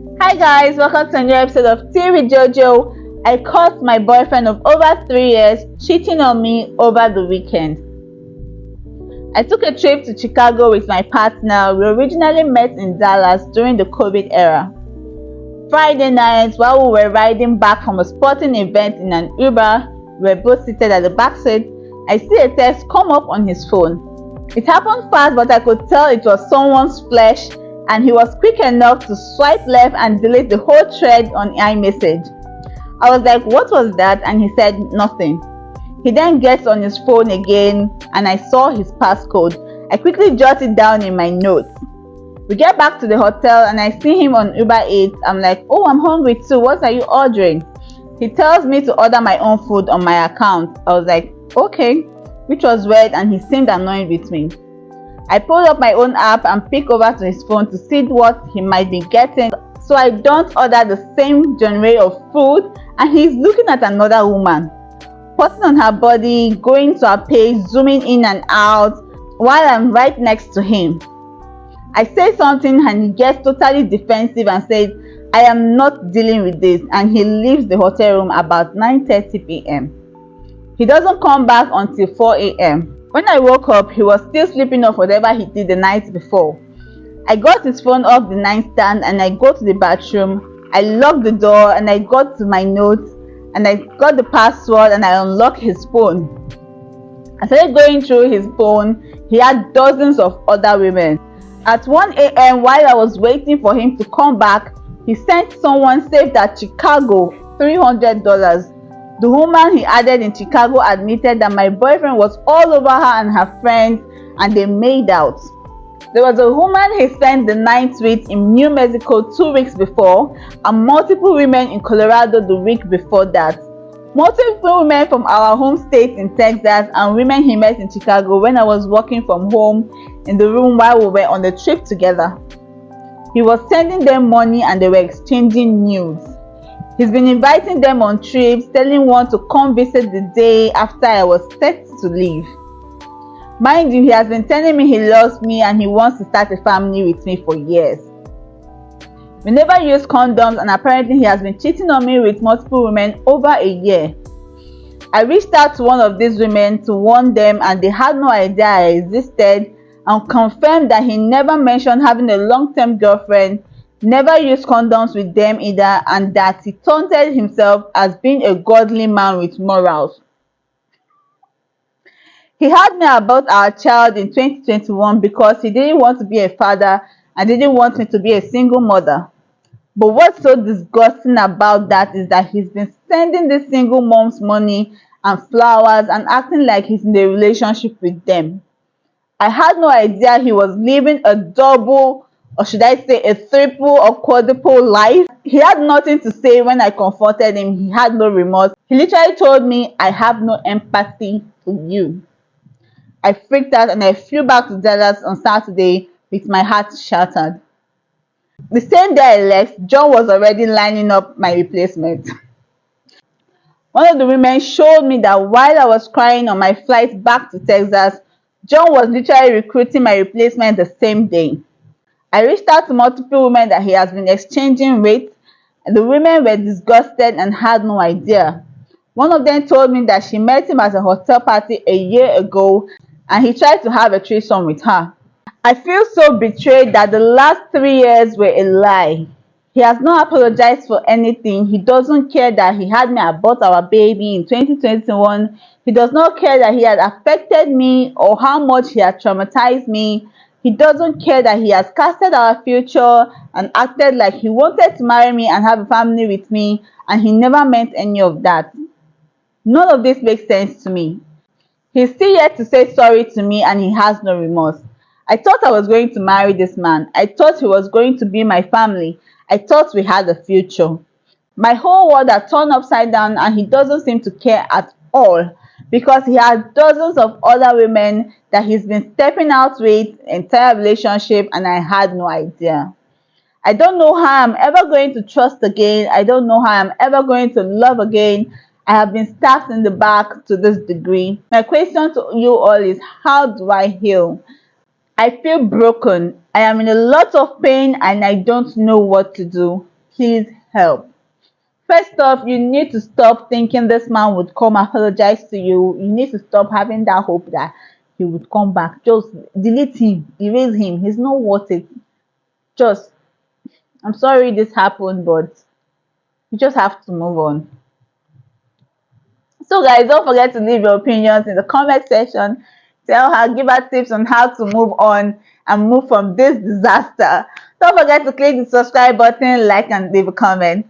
Hi guys, welcome to a new episode of Tea with JoJo. I caught my boyfriend of over 3 years cheating on me over the weekend. I took a trip to Chicago with my partner. We originally met in Dallas during the COVID era. Friday night, while we were riding back from a sporting event in an Uber, we were both seated at the back seat. I see a text come up on his phone. It happened fast, but I could tell it was someone's flesh, and he was quick enough to swipe left and delete the whole thread on iMessage. I was like, what was that? And he said nothing. He then gets on his phone again and I saw his passcode. I quickly jotted it down in my notes. We get back to the hotel and I see him on Uber Eats. I'm like, oh, I'm hungry too. What are you ordering? He tells me to order my own food on my account. I was like, okay, which was weird, and he seemed annoyed with me. I pulled up my own app and picked over to his phone to see what he might be getting, so I don't order the same genre of food, and he's looking at another woman, putting on her body, going to her page, zooming in and out while I'm right next to him. I say something and he gets totally defensive and says, I am not dealing with this, and he leaves the hotel room about 9:30 p.m. He doesn't come back until 4 a.m. When I woke up, he was still sleeping off whatever he did the night before. I got his phone off the nightstand and I go to the bathroom. I locked the door and I got to my notes and I got the password and I unlocked his phone. I started going through his phone. He had dozens of other women. At 1 a.m. while I was waiting for him to come back, he sent someone saved at Chicago $300. The woman he added in Chicago admitted that my boyfriend was all over her and her friends, and they made out. There was a woman he spent the night with in New Mexico 2 weeks before, and multiple women in Colorado the week before that. Multiple women from our home state in Texas, and women he met in Chicago when I was working from home in the room while we were on the trip together. He was sending them money and they were exchanging nudes. He's been inviting them on trips, telling one to come visit the day after I was set to leave. Mind you, he has been telling me he loves me and he wants to start a family with me for years. We never used condoms, and apparently he has been cheating on me with multiple women over a year. I reached out to one of these women to warn them, and they had no idea I existed, and confirmed that he never mentioned having a long-term girlfriend, never used condoms with them either, and that he taunted himself as being a godly man with morals. He had me about our child in 2021 because he didn't want to be a father and didn't want me to be a single mother. But what's so disgusting about that is that he's been sending the single moms money and flowers and acting like he's in a relationship with them. I had no idea he was living a double, or should I say a triple or quadruple life. He had nothing to say when I confronted him. He had no remorse. He literally told me, I have no empathy for you. I freaked out and I flew back to Dallas on Saturday with my heart shattered. The same day I left, John was already lining up my replacement. One of the women showed me that while I was crying on my flight back to Texas, John was literally recruiting my replacement the same day. I reached out to multiple women that he has been exchanging with, and the women were disgusted and had no idea. One of them told me that she met him at a hotel party a year ago and he tried to have a threesome with her. I feel so betrayed that the last 3 years were a lie. He has not apologized for anything. He doesn't care that he had me abort our baby in 2021. He does not care that he had affected me or how much he had traumatized me. He doesn't care that he has casted our future and acted like he wanted to marry me and have a family with me, and he never meant any of that. None of this makes sense to me. He's still yet to say sorry to me and he has no remorse. I thought I was going to marry this man. I thought he was going to be my family. I thought we had a future. My whole world had turned upside down and he doesn't seem to care at all because he has dozens of other women that he's been stepping out with, entire relationship, and I had no idea. I don't know how I'm ever going to trust again. I don't know how I'm ever going to love again. I have been stabbed in the back to this degree. My question to you all is, how do I heal? I feel broken. I am in a lot of pain and I don't know what to do. please help. First off, you need to stop thinking this man would come apologize to you. You need to stop having that hope that he would come back. Just delete him, erase him. He's not worth it. Just, I'm sorry this happened, but you just have to move on. So guys, don't forget to leave your opinions in the comment section. Tell her, give her tips on how to move on and move from this disaster. Don't forget to click the subscribe button, like, and leave a comment.